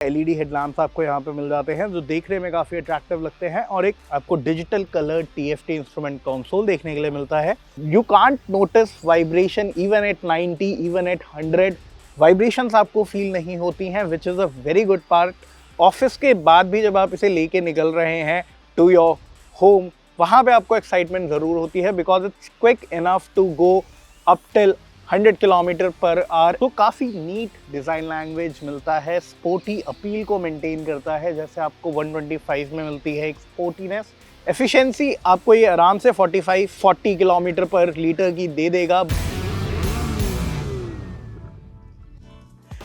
LED headlamps आपको यहाँ पे मिल जाते हैं जो देखने में काफ़ी अट्रैक्टिव लगते हैं और एक आपको digital colour TFT instrument console देखने के लिए मिलता है। You can't notice vibration even at 90, even at 100 vibrations आपको फील नहीं होती हैं, which is a very good part. Office के बाद भी जब आप इसे लेके निकल रहे हैं टू योर होम, वहाँ पे आपको एक्साइटमेंट ज़रूर होती है because it's quick enough to go up till 100 kilometre per hour. तो काफ़ी नीट डिज़ाइन लैंग्वेज मिलता है, स्पोर्टी अपील को मेंटेन करता है जैसे आपको 125 में मिलती है एक स्पोर्टीनेस। एफिशिएंसी आपको ये आराम से 45-40 किलोमीटर पर लीटर की दे देगा।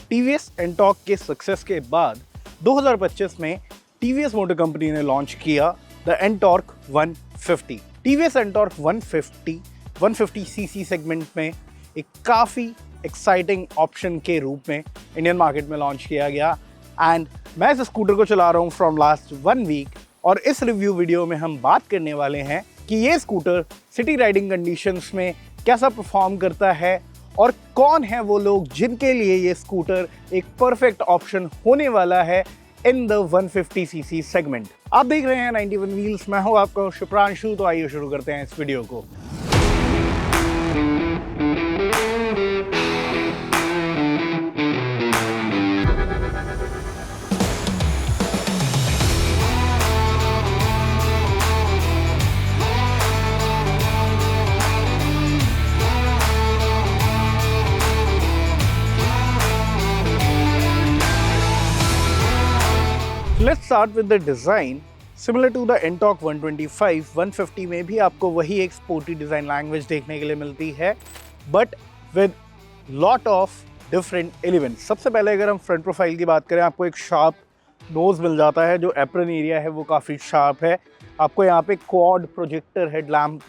टीवीएस एंटॉर्क के सक्सेस के बाद 2025 में टीवीएस मोटर कंपनी ने लॉन्च किया the Ntorq 150। TVS Ntorq 150 CC segment में एक काफ़ी एक्साइटिंग ऑप्शन के रूप में इंडियन मार्केट में लॉन्च किया गया एंड मैं इस स्कूटर को चला रहा हूँ फ्रॉम लास्ट 1 वीक और इस रिव्यू वीडियो में हम बात करने वाले हैं कि ये स्कूटर सिटी राइडिंग कंडीशंस में कैसा परफॉर्म करता है और कौन है वो लोग जिनके लिए ये स्कूटर एक परफेक्ट ऑप्शन होने वाला है इन द 150 सीसी सेगमेंट। आप देख रहे हैं 91 व्हील्स, मैं हूँ आपका शुभ्रांशु। तो आइए शुरू करते हैं इस वीडियो को। Let's start with the design. Similar to the Ntorq 125, 150 में भी आपको वही एक स्पोर्टी डिज़ाइन लैंग्वेज देखने के लिए मिलती है, but with lot of different elements. सबसे पहले अगर हम फ्रंट प्रोफाइल की बात करें, आपको एक शार्प नोज़ मिल जाता है, जो एप्रन एरिया है वो काफ़ी शार्प है। आपको यहाँ पे क्वाड प्रोजेक्टर हेडलैम्प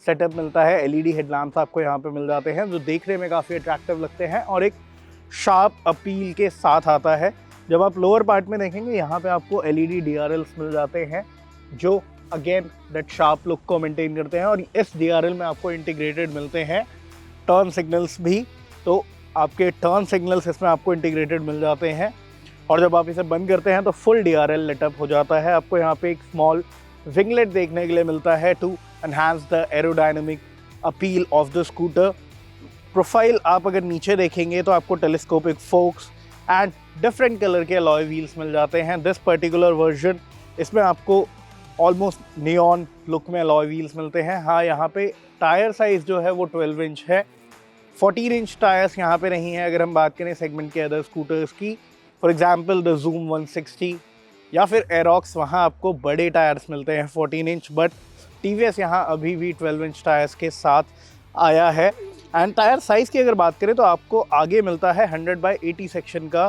सेटअप मिलता है, एलईडी हेडलैम्प्स आपको यहाँ पे मिल जाते हैं जो देखने में काफ़ी अट्रैक्टिव लगते हैं और एक शार्प अपील के साथ आता है। जब आप लोअर पार्ट में देखेंगे, यहाँ पे आपको एलईडी डीआरएल्स मिल जाते हैं जो अगेन दैट शार्प लुक को मेंटेन करते हैं और इस डीआरएल में आपको इंटीग्रेटेड मिलते हैं टर्न सिग्नल्स भी। तो आपके टर्न सिग्नल्स इसमें आपको इंटीग्रेटेड मिल जाते हैं और जब आप इसे बंद करते हैं तो फुल डीआरएल लिटअप हो जाता है। आपको यहाँ पे एक स्मॉल विंगलेट देखने के लिए मिलता है to enhance the aerodynamic appeal of the scooter. Profile आप अगर नीचे देखेंगे तो आपको telescopic forks and different colour के अलॉय व्हील्स मिल जाते हैं। दिस पर्टिकुलर वर्जन, इसमें आपको ऑलमोस्ट नियॉन लुक में अलॉय व्हील्स मिलते हैं। हाँ, यहाँ पे टायर साइज़ जो है वो 12 इंच है, 14 इंच टायर्स यहाँ पे नहीं है। अगर हम बात करें सेगमेंट के अदर स्कूटर्स की, फॉर एग्जांपल द जूम 160 या फिर एरोक्स, वहाँ आपको बड़े टायर्स मिलते हैं 14 इंच, बट टीवीएस यहाँ अभी भी 12 इंच टायर्स के साथ आया है। एंड टायर साइज़ की अगर बात करें तो आपको आगे मिलता है 100/80 सेक्शन का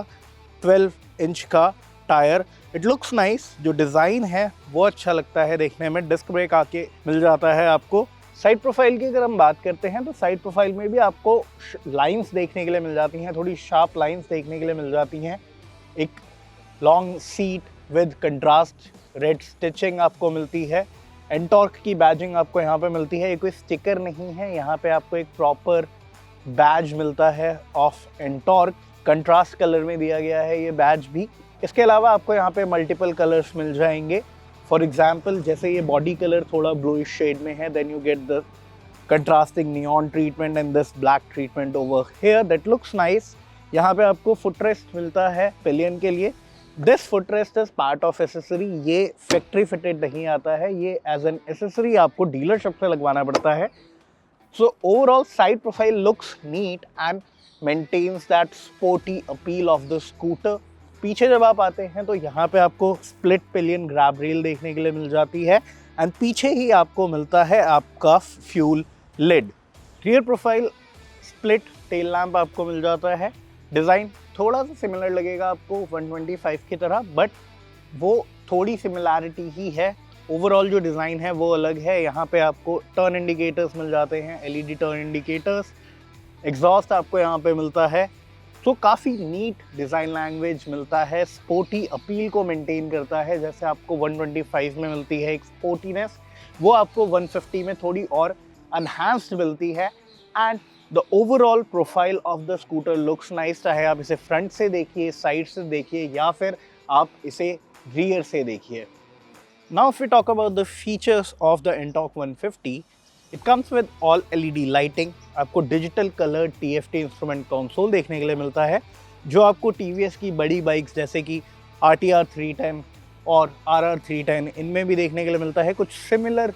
12 इंच का टायर। इट लुक्स नाइस, जो डिज़ाइन है वो अच्छा लगता है देखने में। डिस्क ब्रेक आके मिल जाता है आपको। साइड प्रोफाइल की अगर हम बात करते हैं तो साइड प्रोफाइल में भी आपको लाइंस देखने के लिए मिल जाती हैं, थोड़ी शार्प लाइंस देखने के लिए मिल जाती हैं। एक long seat with contrast red stitching आपको मिलती है। एंटॉर्क की बैजिंग आपको यहाँ पे मिलती है, ये कोई स्टिकर नहीं है, यहाँ पे आपको एक प्रॉपर बैज मिलता है ऑफ एंटॉर्क। कंट्रास्ट कलर में दिया गया है ये बैज भी। इसके अलावा आपको यहाँ पे मल्टीपल कलर्स मिल जाएंगे। फॉर एग्जांपल, जैसे ये बॉडी कलर थोड़ा ब्लूइश शेड में है, then you get the contrasting neon treatment and this black treatment over here, that looks nice. यहाँ पे आपको फुटरेस्ट मिलता है पिलियन के लिए। This footrest is part of accessory, ये फैक्ट्री फिटेड नहीं आता है, ये एज एन एसेसरी आपको डीलरशिप से लगवाना पड़ता है। So overall side profile looks neat and maintains that sporty appeal of the scooter. पीछे जब आप आते हैं तो यहाँ पे आपको स्प्लिट पिलियन ग्रैब रेल देखने के लिए मिल जाती है एंड पीछे ही आपको मिलता है आपका fuel lid. Rear profile split tail lamp आपको मिल जाता है। डिज़ाइन थोड़ा सा सिमिलर लगेगा आपको 125 की तरह, बट वो थोड़ी सिमिलैरिटी ही है। ओवरऑल जो डिज़ाइन है वो अलग है। यहाँ पे आपको टर्न इंडिकेटर्स मिल जाते हैं, एलईडी टर्न इंडिकेटर्स। एग्जॉस्ट आपको यहाँ पे मिलता है। तो काफ़ी नीट डिज़ाइन लैंग्वेज मिलता है, स्पोर्टी अपील को मेंटेन करता है। जैसे आपको 125 में मिलती है एक स्पोर्टीनेस, वो आपको 150 में थोड़ी और एनहांस्ड मिलती है। And the overall profile of the scooter looks nice. चाहे आप इसे फ्रंट से देखिए, साइड से देखिए या फिर आप इसे रियर से देखिए। Now if we talk about the features of the Ntorq 150, it comes with all LED lighting. आपको digital colour TFT instrument console देखने के लिए मिलता है, जो आपको टीवीएस की बड़ी बाइक्स जैसे कि RTR 310 और RR 310 इनमें भी देखने के लिए मिलता है। कुछ सिमिलर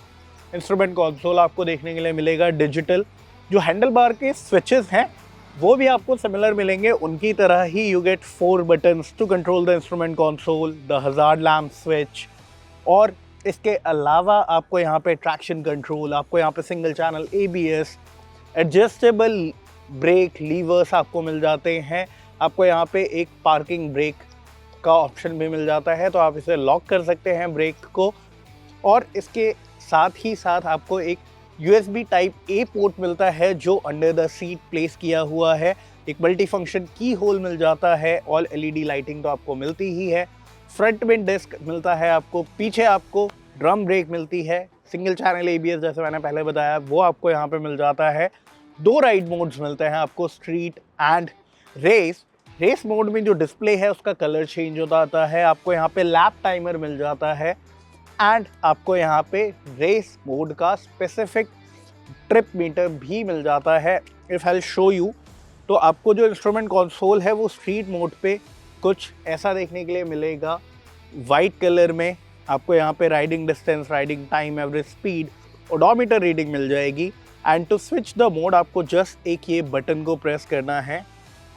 इंस्ट्रूमेंट कंसोल आपको देखने के लिए मिलेगा डिजिटल। जो हैंडल बार के स्विचेस हैं वो भी आपको सिमिलर मिलेंगे, उनकी तरह ही। You get 4 buttons to control the instrument console, the hazard lamp switch, और इसके अलावा आपको यहाँ पे ट्रैक्शन कंट्रोल, आपको यहाँ पे single channel ABS, adjustable brake levers आपको मिल जाते हैं। आपको यहाँ पे एक पार्किंग ब्रेक का ऑप्शन भी मिल जाता है, तो आप इसे लॉक कर सकते हैं ब्रेक को। और इसके साथ ही साथ आपको एक USB टाइप A पोर्ट मिलता है जो अंडर द सीट प्लेस किया हुआ है। एक मल्टी फंक्शन की होल मिल जाता है। ऑल LED लाइटिंग तो आपको मिलती ही है। फ्रंट में डिस्क मिलता है आपको, पीछे आपको ड्रम ब्रेक मिलती है, सिंगल चैनल ABS जैसे मैंने पहले बताया वो आपको यहाँ पे मिल जाता है। 2 राइड मोड्स मिलते हैं आपको, street and race. Race mode में जो डिस्प्ले है उसका कलर चेंज होता आता है। आपको यहाँ पे लैप टाइमर मिल जाता है एंड आपको यहाँ पे रेस मोड का स्पेसिफिक ट्रिप मीटर भी मिल जाता है। इफ आई शो यू, तो आपको जो इंस्ट्रूमेंट कंसोल है वो स्ट्रीट मोड पे कुछ ऐसा देखने के लिए मिलेगा। वाइट कलर में आपको यहाँ पे riding distance, riding time, average speed, odometer reading मिल जाएगी। And to switch the mode आपको जस्ट एक ये बटन को प्रेस करना है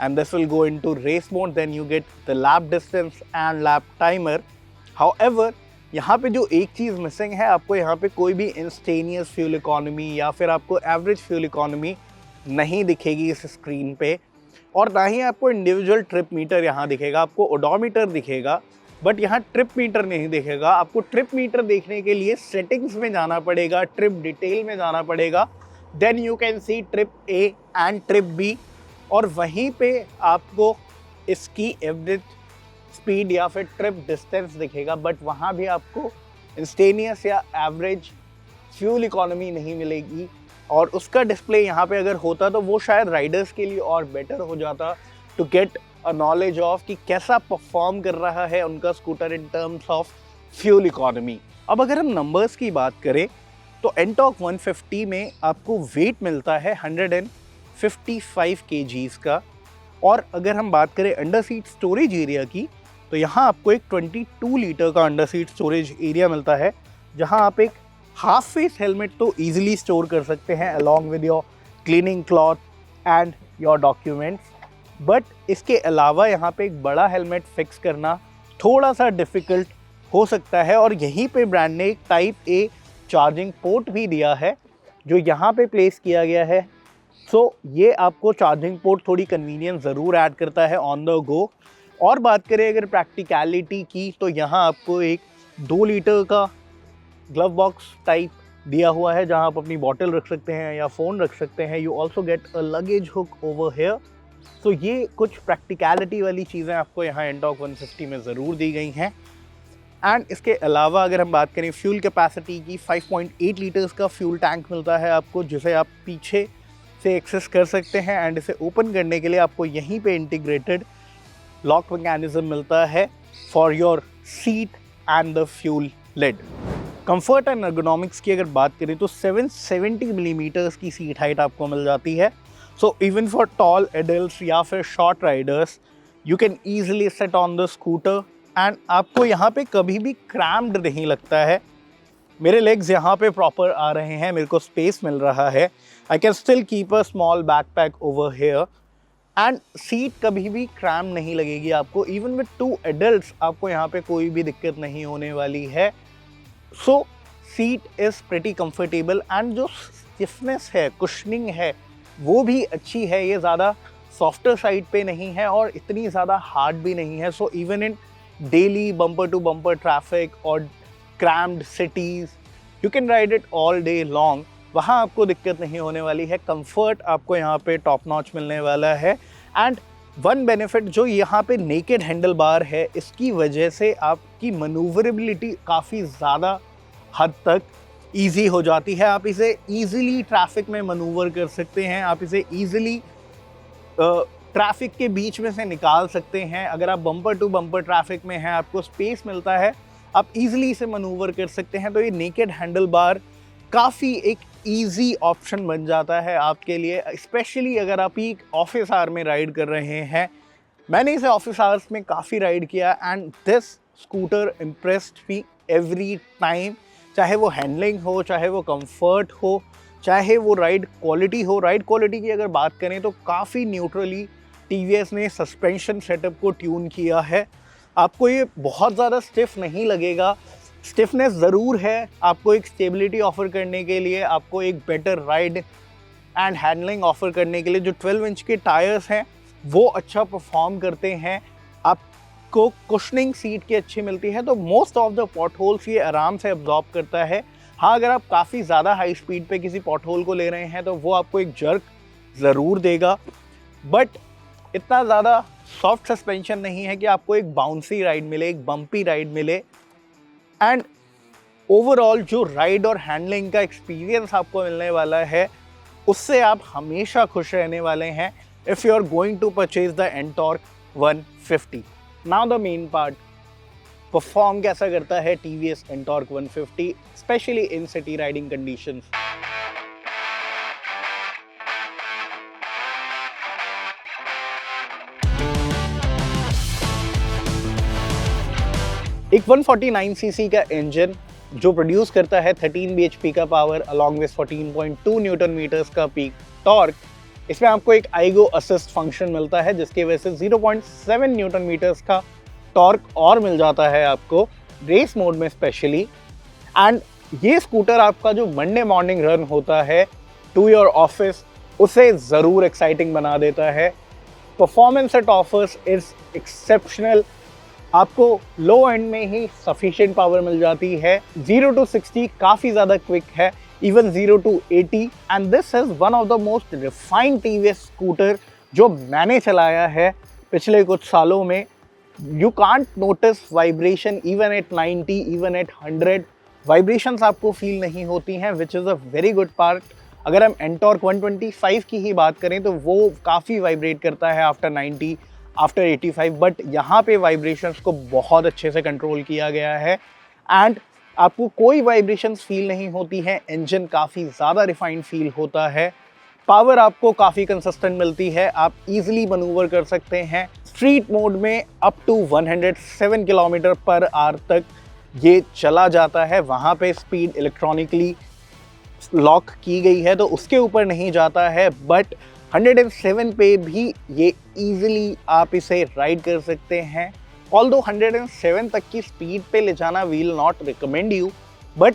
and this will go into race mode, then you get the lap distance and lap timer. However, यहाँ पे जो एक चीज़ मिसिंग है, आपको यहाँ पे कोई भी इंस्टेनियस फ्यूल इकोनॉमी या फिर आपको एवरेज फ्यूल इकोनॉमी नहीं दिखेगी इस स्क्रीन पे, और ना ही आपको इंडिविजुअल ट्रिप मीटर यहाँ दिखेगा। आपको ओडोमीटर दिखेगा बट यहाँ ट्रिप मीटर नहीं दिखेगा। आपको ट्रिप मीटर देखने के लिए सेटिंग्स में जाना पड़ेगा, ट्रिप डिटेल में जाना पड़ेगा, then you can see trip A and trip B, और वहीं पे आपको इसकी एवरेज स्पीड या फिर ट्रिप डिस्टेंस दिखेगा। बट वहाँ भी आपको इंस्टेनियस या एवरेज फ्यूल इकोनॉमी नहीं मिलेगी। और उसका डिस्प्ले यहाँ पे अगर होता तो वो शायद राइडर्स के लिए और बेटर हो जाता, to get a knowledge of कि कैसा परफॉर्म कर रहा है उनका scooter in terms of fuel economy. अब अगर हम नंबर्स की बात करें तो एंटॉर्क 150 में आपको वेट मिलता है 155 kgs का। और अगर हम बात करें अंडर सीट स्टोरेज एरिया की, तो यहाँ आपको एक 22 लीटर का अंडर सीट स्टोरेज एरिया मिलता है, जहाँ आप एक हाफ फेस हेलमेट तो ईजिली स्टोर कर सकते हैं along with your cleaning cloth and your documents. But इसके अलावा यहाँ पे एक बड़ा हेलमेट फिक्स करना थोड़ा सा डिफ़िकल्ट हो सकता है, और यहीं पे ब्रांड ने एक टाइप A चार्जिंग पोर्ट भी दिया है जो यहाँ पे प्लेस किया गया है। सो ये आपको चार्जिंग पोर्ट थोड़ी कन्वीनियंस ज़रूर ऐड करता है ऑन द गो। और बात करें अगर प्रैक्टिकलिटी की, तो यहाँ आपको एक 2 लीटर का ग्लव बॉक्स टाइप दिया हुआ है जहाँ आप अपनी बॉटल रख सकते हैं या फ़ोन रख सकते हैं। You also get a luggage hook over here. So ये कुछ प्रैक्टिकलिटी वाली चीज़ें आपको यहाँ एंटॉर्क 150 में ज़रूर दी गई हैं। एंड इसके अलावा अगर हम बात करें फ्यूल कैपेसिटी की, 5.8 लीटर्स का फ्यूल टैंक मिलता है आपको, जिसे आप पीछे से एक्सेस कर सकते हैं। एंड इसे ओपन करने के लिए आपको यहीं पे इंटीग्रेटेड लॉक मैकेनिज्म मिलता है for your seat and the fuel lid. Comfort and ergonomics की अगर बात करें तो 770 मिलीमीटर्स की सीट हाइट आपको मिल जाती है। So even for tall adults या फिर short riders, you can easily set on the scooter. And आपको यहाँ पे कभी भी क्रैम्प्ड नहीं लगता है। मेरे लेग्स यहाँ पे प्रॉपर आ रहे हैं, मेरे को स्पेस मिल रहा है। I can still keep a small backpack over here. And seat कभी भी क्रैम नहीं लगेगी आपको। इवन विद 2 एडल्ट्स आपको यहाँ पे कोई भी दिक्कत नहीं होने वाली है। So seat is pretty comfortable and जो स्टिफनेस है, कुशनिंग है, वो भी अच्छी है। ये ज़्यादा सॉफ्टर साइड पे नहीं है और इतनी ज़्यादा हार्ड भी नहीं है। So even in daily bumper to bumper traffic और crammed cities, you can ride it all day long, वहाँ आपको दिक्कत नहीं होने वाली है। कंफर्ट आपको यहाँ पे टॉप नॉच मिलने वाला है। एंड वन बेनिफिट जो यहाँ पे नेकेड हैंडल बार है, इसकी वजह से आपकी मनूवरेबिलिटी काफ़ी ज़्यादा हद तक ईजी हो जाती है। आप इसे ईजिली ट्रैफिक में मनूवर कर सकते हैं, आप इसे ईजिली ट्रैफिक के बीच में से निकाल सकते हैं। अगर आप बम्पर टू बम्पर ट्रैफिक में हैं, आपको स्पेस मिलता है, आप इजीली इसे मनूवर कर सकते हैं। तो ये नेकेड हैंडल बार काफ़ी एक इजी ऑप्शन बन जाता है आपके लिए, स्पेशली अगर आप एक ऑफिस आवर में राइड कर रहे हैं। मैंने इसे ऑफिस आवर्स में काफ़ी राइड किया and this scooter impressed me every time. चाहे वो हैंडलिंग हो, चाहे वो कंफर्ट हो, चाहे वो राइड क्वालिटी हो। राइड क्वालिटी की अगर बात करें तो काफ़ी न्यूट्रली टीवीएस ने सस्पेंशन सेटअप को ट्यून किया है। आपको ये बहुत ज़्यादा स्टिफ नहीं लगेगा। स्टिफनेस ज़रूर है, आपको एक स्टेबिलिटी ऑफर करने के लिए, आपको एक better ride and handling offer करने के लिए जो 12 इंच के टायर्स हैं वो अच्छा परफॉर्म करते हैं। आपको कुशनिंग सीट की अच्छी मिलती है, तो most of the pot holes ये आराम से अब्जॉर्ब करता है। हाँ, अगर आप काफ़ी ज़्यादा हाई स्पीड पे किसी पॉट होल को ले रहे हैं तो वो आपको एक जर्क ज़रूर देगा, बट इतना ज़्यादा सॉफ्ट सस्पेंशन नहीं है कि आपको एक बाउंसी राइड मिले, एक बम्पी राइड मिले। एंड ओवरऑल जो राइड और हैंडलिंग का एक्सपीरियंस आपको मिलने वाला है उससे आप हमेशा खुश रहने वाले हैं if you are going to purchase the Ntorq 150। Now the main part, perform कैसा करता है TVS Ntorq 150 specially in city riding conditions. एक 149 सीसी का इंजन जो प्रोड्यूस करता है 13 bhp का power along with 14.2 newton metres का पीक टॉर्क। इसमें आपको एक आईगो असिस्ट फंक्शन मिलता है जिसकी वजह से 0.7 न्यूटन मीटर्स का टॉर्क और मिल जाता है आपको रेस मोड में स्पेशली। एंड ये स्कूटर आपका जो मंडे मॉर्निंग रन होता है टू योर ऑफिस उसे ज़रूर एक्साइटिंग बना देता है। Performance it offers is exceptional. आपको लो एंड में ही सफिशिएंट पावर मिल जाती है। 0 to 60 काफ़ी ज़्यादा क्विक है, even 0 to 80। And this is one of the most refined TVS scooter जो मैंने चलाया है पिछले कुछ सालों में। You can't notice vibration even at 90, even at 100 vibrations आपको फील नहीं होती हैं, which is a very good part. अगर हम एंटॉर्क 125 की ही बात करें तो वो काफ़ी वाइब्रेट करता है आफ्टर 90, आफ्टर 85, बट यहाँ पे वाइब्रेशंस को बहुत अच्छे से कंट्रोल किया गया है एंड आपको कोई वाइब्रेशंस फील नहीं होती हैं। इंजन काफ़ी ज़्यादा रिफाइंड फील होता है। पावर आपको काफ़ी कंसिस्टेंट मिलती है, आप इजीली मनूवर कर सकते हैं। स्ट्रीट मोड में up to 107 kilometre per hour तक ये चला जाता है। वहाँ पे स्पीड इलेक्ट्रॉनिकली लॉक की गई है तो उसके ऊपर नहीं जाता है, बट 107 पे भी ये इजीली आप इसे राइड कर सकते हैं। ऑल्दो 107 तक की स्पीड पे ले जाना will not recommend you, but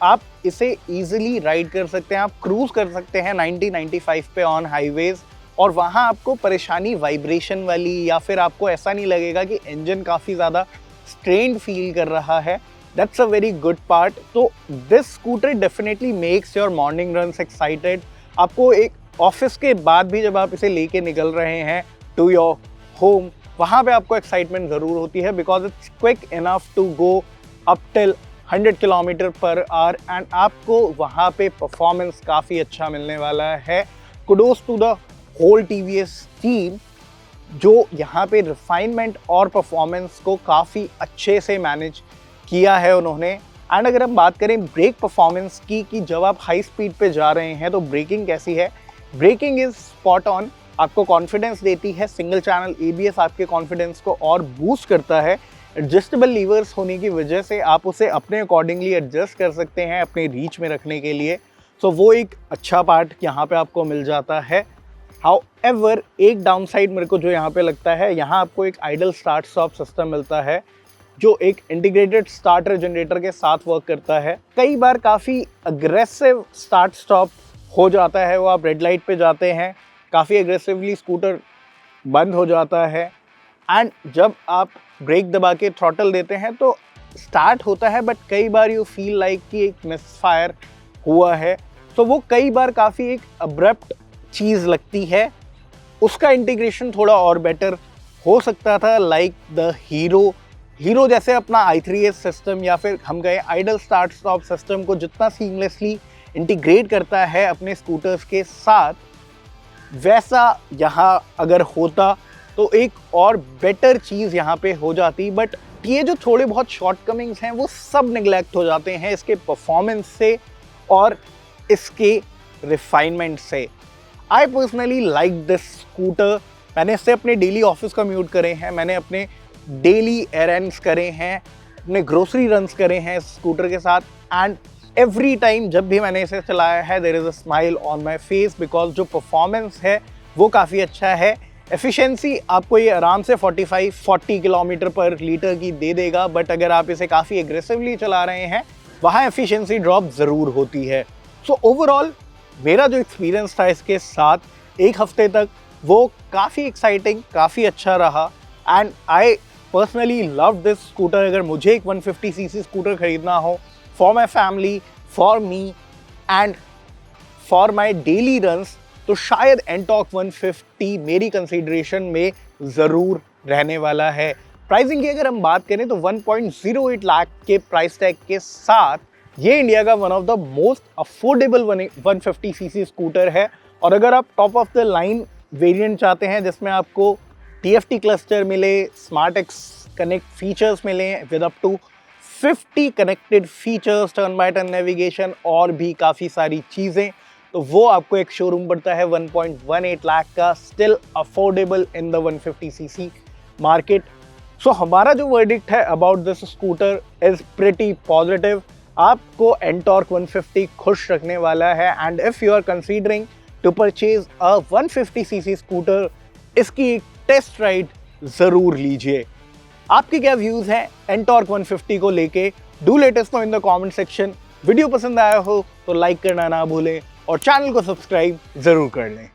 आप इसे इजीली राइड कर सकते हैं। आप क्रूज कर सकते हैं 90-95 पे ऑन हाईवेज और वहाँ आपको परेशानी वाइब्रेशन वाली या फिर आपको ऐसा नहीं लगेगा कि इंजन काफ़ी ज़्यादा स्ट्रेन्ड फील कर रहा है। That's a very good part. तो this scooter definitely makes your morning runs excited. आपको एक ऑफिस के बाद भी जब आप इसे लेके निकल रहे हैं टू योर होम, वहाँ पे आपको एक्साइटमेंट ज़रूर होती है because it's quick enough to go up till 100 kilometre per hour and आपको वहाँ पे परफॉर्मेंस काफ़ी अच्छा मिलने वाला है। Kudos to the whole TVS team जो यहाँ पे रिफाइनमेंट और परफॉर्मेंस को काफ़ी अच्छे से मैनेज किया है उन्होंने। एंड अगर हम बात करें ब्रेक परफॉर्मेंस की कि जब आप हाई स्पीड पे जा रहे हैं तो ब्रेकिंग कैसी है, ब्रेकिंग इज स्पॉट ऑन, आपको कॉन्फिडेंस देती है। सिंगल चैनल एबीएस आपके कॉन्फिडेंस को और बूस्ट करता है। एडजस्टेबल लीवर्स होने की वजह से आप उसे अपने अकॉर्डिंगली एडजस्ट कर सकते हैं अपने रीच में रखने के लिए। सो वो एक अच्छा पार्ट यहाँ पे आपको मिल जाता है। हाउएवर एक डाउन साइड मेरे को जो यहाँ पे लगता है, यहाँ आपको एक आइडल स्टार्ट स्टॉप सिस्टम मिलता है जो एक इंटीग्रेटेड स्टार्टर जनरेटर के साथ वर्क करता है। कई बार काफ़ी अग्रेसिव स्टार्ट स्टॉप हो जाता है, वो आप रेड लाइट पे जाते हैं, काफ़ी एग्रेसिवली स्कूटर बंद हो जाता है एंड जब आप ब्रेक दबा के थ्रॉटल देते हैं तो स्टार्ट होता है, बट कई बार यू फील लाइक कि एक मिसफायर हुआ है। तो वो कई बार काफ़ी एक अब्रप्ट चीज़ लगती है। उसका इंटीग्रेशन थोड़ा और बेटर हो सकता था, लाइक द हीरो जैसे अपना i3s सिस्टम या फिर हम गए आइडल स्टार्ट स्टॉप सिस्टम को जितना सीमलेसली इंटीग्रेट करता है अपने स्कूटर्स के साथ, वैसा यहाँ अगर होता तो एक और बेटर चीज़ यहाँ पे हो जाती, बट ये जो थोड़े बहुत शॉर्टकमिंग्स हैं वो सब निगलेक्ट हो जाते हैं इसके परफॉर्मेंस से और इसके रिफाइनमेंट से। I personally like this scooter. मैंने इससे अपने डेली ऑफिस कम्यूट करे हैं, मैंने अपने डेली एरेंड्स करे हैं, अपने ग्रोसरी रन्स करे हैं इस स्कूटर के साथ, एंड एवरी टाइम जब भी मैंने इसे चलाया है there is a smile on my face, because जो परफॉर्मेंस है वो काफ़ी अच्छा है। एफिशिएंसी आपको ये आराम से 45-40 किलोमीटर पर लीटर की दे देगा, बट अगर आप इसे काफ़ी एग्रेसिवली चला रहे हैं वहाँ एफिशिएंसी ड्रॉप ज़रूर होती है। सो ओवरऑल मेरा जो एक्सपीरियंस था इसके साथ एक हफ्ते तक वो काफ़ी एक्साइटिंग, काफ़ी अच्छा रहा, and I personally love this scooter. अगर मुझे एक 150 सीसी स्कूटर खरीदना हो for my family, for me and for my daily runs, तो शायद एंटॉर्क 150 मेरी कंसीडरेशन में ज़रूर रहने वाला है। प्राइसिंग की अगर हम बात करें तो 1.08 लाख के प्राइस टैग के साथ ये इंडिया का one of the most affordable 150 CC scooter है। और अगर आप top of the line variant चाहते हैं जिसमें आपको TFT क्लस्टर मिले, स्मार्ट एक्स कनेक्ट फीचर्स मिले with up to 50 connected features, turn by turn navigation और भी काफ़ी सारी चीज़ें, तो वो आपको एक शोरूम पड़ता है 1.18 लाख का, still affordable in the 150 CC market. So हमारा जो वर्डिक्ट है about this scooter is pretty positive. आपको एंटॉर्क 150 खुश रखने वाला है, and if you are considering to purchase a 150 CC scooter, इसकी एक टेस्ट राइड ज़रूर लीजिए। आपके क्या व्यूज़ हैं एंटॉर्क 150 को लेके? Do let us know in the comment section. Video पसंद आया हो तो लाइक करना ना भूलें और चैनल को सब्सक्राइब ज़रूर कर लें।